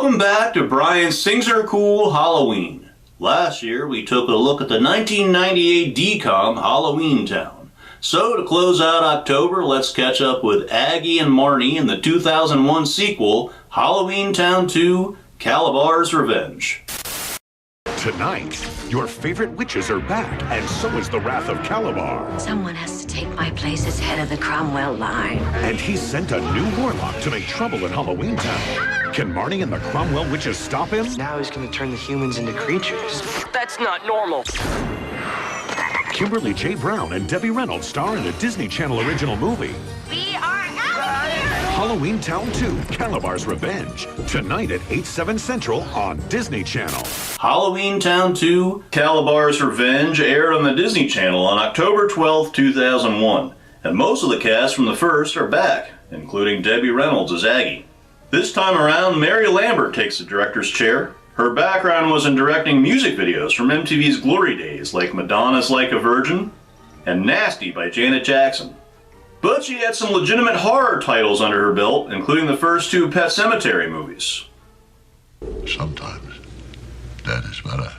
Welcome back to Brian's Things Are Cool Halloween. Last year we took a look at the 1998 DCOM Halloweentown. So to close out October, let's catch up with Aggie and Marnie in the 2001 sequel, Halloweentown 2, KALABAR'S Revenge. Tonight, your favorite witches are back, and so is the Wrath of Kalabar. Someone has to take my place as head of the Cromwell line. And he's sent a new warlock to make trouble in Halloweentown. Can Marnie and the Cromwell witches stop him? Now he's gonna turn the humans into creatures. That's not normal. Kimberly J. Brown and Debbie Reynolds star in a Disney Channel original movie. We are out here! Halloweentown 2, KALABAR'S Revenge. Tonight at 8/7 Central on Disney Channel. Halloweentown 2, KALABAR'S Revenge aired on the Disney Channel on October 12, 2001. And most of the cast from the first are back, including Debbie Reynolds as Aggie. This time around, Mary Lambert takes the director's chair. Her background was in directing music videos from MTV's glory days, like Madonna's Like a Virgin and Nasty by Janet Jackson. But she had some legitimate horror titles under her belt, including the first two Pet Sematary movies. Sometimes that is better.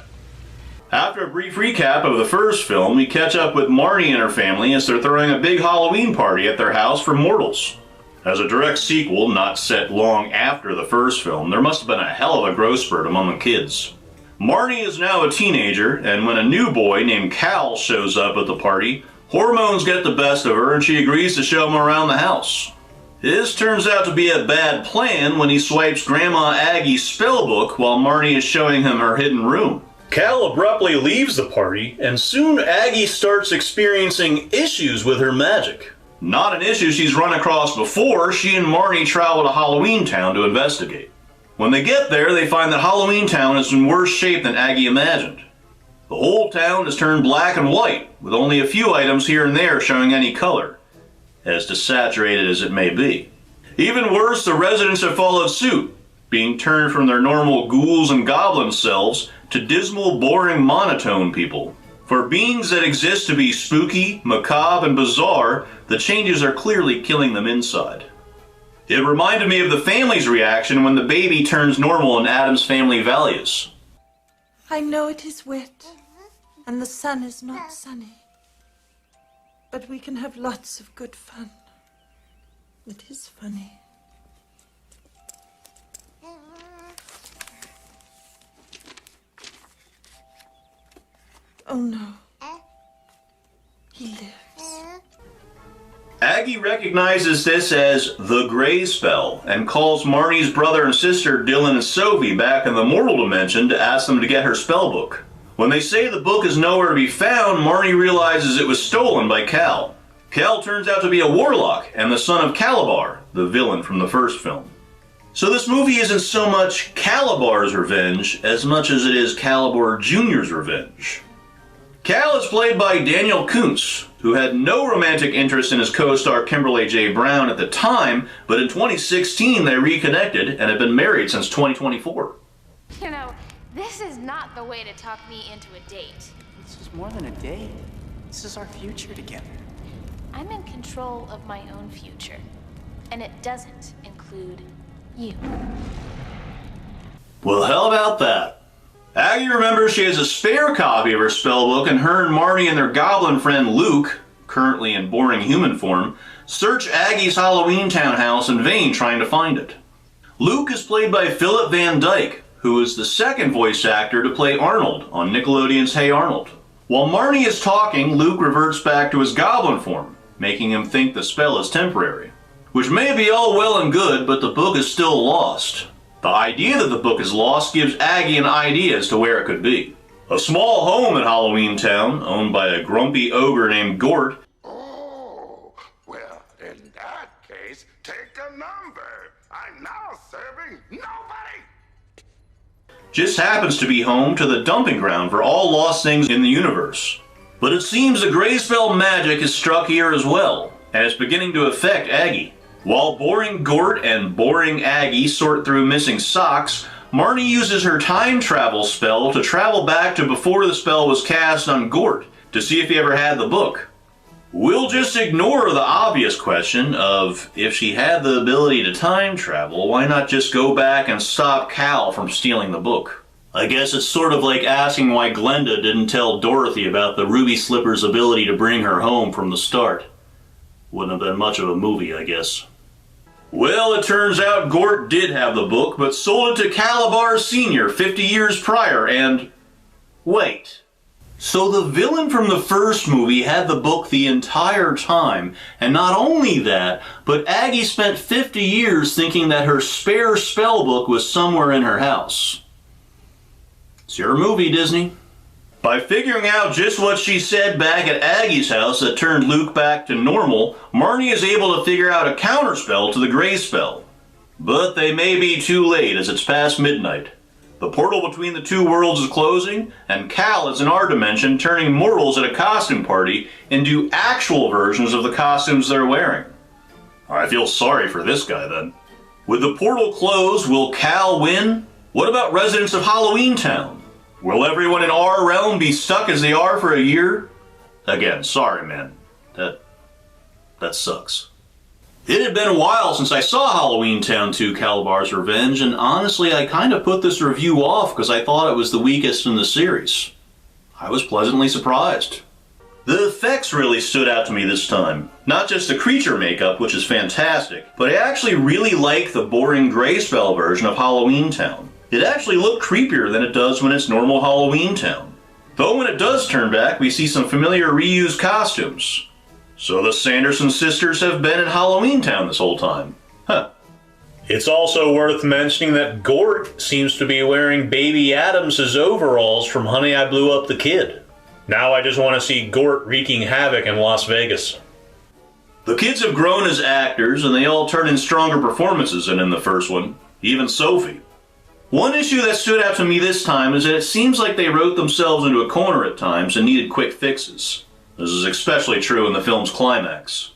After a brief recap of the first film, we catch up with Marnie and her family as they're throwing a big Halloween party at their house for mortals. As a direct sequel, not set long after the first film, there must have been a hell of a growth spurt among the kids. Marnie is now a teenager, and when a new boy named Cal shows up at the party, hormones get the best of her and she agrees to show him around the house. This turns out to be a bad plan when he swipes Grandma Aggie's spellbook while Marnie is showing him her hidden room. Cal abruptly leaves the party, and soon Aggie starts experiencing issues with her magic. Not an issue she's run across before. She and Marnie travel to Halloweentown to investigate. When they get there, they find that Halloweentown is in worse shape than Aggie imagined. The whole town is turned black and white, with only a few items here and there showing any color, as desaturated as it may be. Even worse, the residents have followed suit, being turned from their normal ghouls and goblin selves to dismal, boring, monotone people. For beings that exist to be spooky, macabre, and bizarre, the changes are clearly killing them inside. It reminded me of the family's reaction when the baby turns normal in Addams Family Values. I know it is wet, and the sun is not sunny, but we can have lots of good fun. It is funny. Oh no. He lives. Aggie recognizes this as the Gray Spell and calls Marnie's brother and sister Dylan and Sophie back in the mortal dimension to ask them to get her spellbook. When they say the book is nowhere to be found, Marnie realizes it was stolen by Cal. Cal turns out to be a warlock and the son of Kalabar, the villain from the first film. So this movie isn't so much Kalabar's revenge as much as it is Kalabar Jr.'s revenge. Cal is played by Daniel Koontz, who had no romantic interest in his co-star Kimberly J. Brown at the time, but in 2016 they reconnected and have been married since 2024. You know, this is not the way to talk me into a date. This is more than a date. This is our future together. I'm in control of my own future, and it doesn't include you. Well, how about that? Aggie remembers she has a spare copy of her spellbook, and her and Marnie and their goblin friend Luke, currently in boring human form, search Aggie's Halloweentown house in vain trying to find it. Luke is played by Philip Van Dyke, who is the second voice actor to play Arnold on Nickelodeon's Hey Arnold. While Marnie is talking, Luke reverts back to his goblin form, making him think the spell is temporary. Which may be all well and good, but the book is still lost. The idea that the book is lost gives Aggie an idea as to where it could be. A small home in Halloweentown, owned by a grumpy ogre named Gort. Oh, well, in that case, take a number. I'm now serving nobody. Just happens to be home to the dumping ground for all lost things in the universe. But it seems the gray spell magic is struck here as well, and it's beginning to affect Aggie. While boring Gort and boring Aggie sort through missing socks, Marnie uses her time travel spell to travel back to before the spell was cast on Gort to see if he ever had the book. We'll just ignore the obvious question of if she had the ability to time travel, why not just go back and stop Cal from stealing the book? I guess it's sort of like asking why Glenda didn't tell Dorothy about the Ruby Slipper's ability to bring her home from the start. Wouldn't have been much of a movie, I guess. Well, it turns out Gort did have the book, but sold it to KALABAR'S Sr. 50 years prior, and... wait. So the villain from the first movie had the book the entire time, and not only that, but Aggie spent 50 years thinking that her spare spell book was somewhere in her house. It's your movie, Disney. By figuring out just what she said back at Aggie's house that turned Luke back to normal, Marnie is able to figure out a counterspell to the Gray spell. But they may be too late as it's past midnight. The portal between the two worlds is closing, and Cal is in our dimension turning mortals at a costume party into actual versions of the costumes they're wearing. I feel sorry for this guy then. With the portal closed, will Cal win? What about residents of Halloweentown? Will everyone in our realm be stuck as they are for a year? Again, sorry man. That sucks. It had been a while since I saw Halloweentown 2 KALABAR'S Revenge, and honestly I kind of put this review off because I thought it was the weakest in the series. I was pleasantly surprised. The effects really stood out to me this time. Not just the creature makeup, which is fantastic, but I actually really like the boring Grayspell version of Halloweentown. It actually looked creepier than it does when it's normal Halloweentown. Though when it does turn back, we see some familiar reused costumes. So the Sanderson sisters have been in Halloweentown this whole time. Huh. It's also worth mentioning that Gort seems to be wearing Baby Adams' overalls from Honey, I Blew Up the Kid. Now I just want to see Gort wreaking havoc in Las Vegas. The kids have grown as actors, and they all turn in stronger performances than in the first one, even Sophie. One issue that stood out to me this time is that it seems like they wrote themselves into a corner at times and needed quick fixes. This is especially true in the film's climax.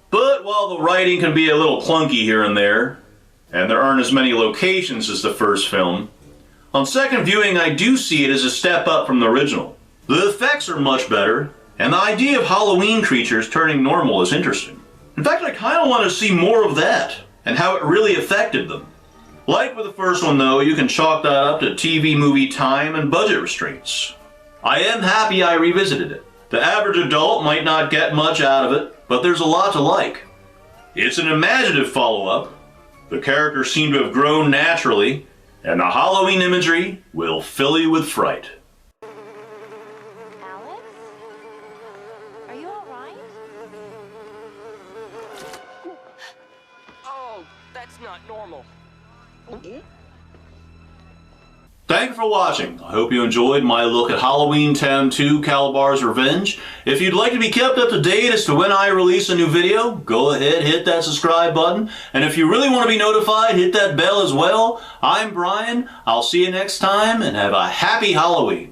But while the writing can be a little clunky here and there there aren't as many locations as the first film, on second viewing I do see it as a step up from the original. The effects are much better, and the idea of Halloween creatures turning normal is interesting. In fact, I kind of want to see more of that, and how it really affected them. Like with the first one though, you can chalk that up to TV movie time and budget restraints. I am happy I revisited it. The average adult might not get much out of it, but there's a lot to like. It's an imaginative follow-up, the characters seem to have grown naturally, and the Halloween imagery will fill you with fright. Alex? Are you alright? Oh, that's not normal. Thank you for watching. I hope you enjoyed my look at Halloweentown 2 KALABAR'S Revenge. If you'd like to be kept up to date as to when I release a new video, go ahead, hit that subscribe button. And if you really want to be notified, hit that bell as well. I'm Brian. I'll see you next time, and have a happy Halloween.